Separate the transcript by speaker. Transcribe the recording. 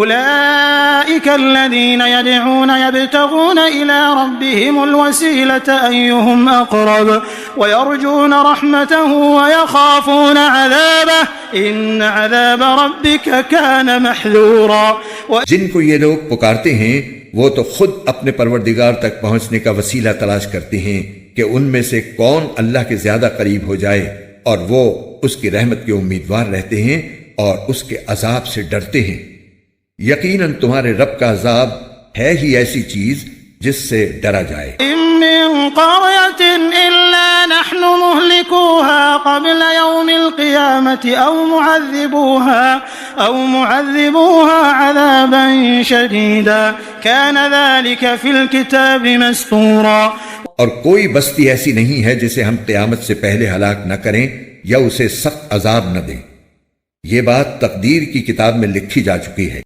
Speaker 1: उलाइकल्लज़ीन यदऊन यब्तगून इला रब्बिहिमुल वसीलत अय्युहुम अक़रब व यरजून रहमतहु व यख़ाफ़ून अज़ाबह इन्न अज़ाब रब्बिका कान महज़ूरा।
Speaker 2: जिनको ये लोग पुकारते हैं वो तो खुद अपने परवरदिगार तक पहुंचने का वसीला तलाश करते हैं कि उनमें से कौन अल्लाह के ज्यादा करीब हो जाए, और वो उसकी रहमत के उम्मीदवार रहते हैं और उसके अजाब से डरते हैं। यकीनन तुम्हारे रब का अजाब है ही ऐसी चीज जिससे डरा जाए। और कोई बस्ती ऐसी नहीं है जिसे हम क़यामत से पहले हलाक न करें या उसे सख्त अजाब न दें। ये बात तकदीर की किताब में लिखी जा चुकी है।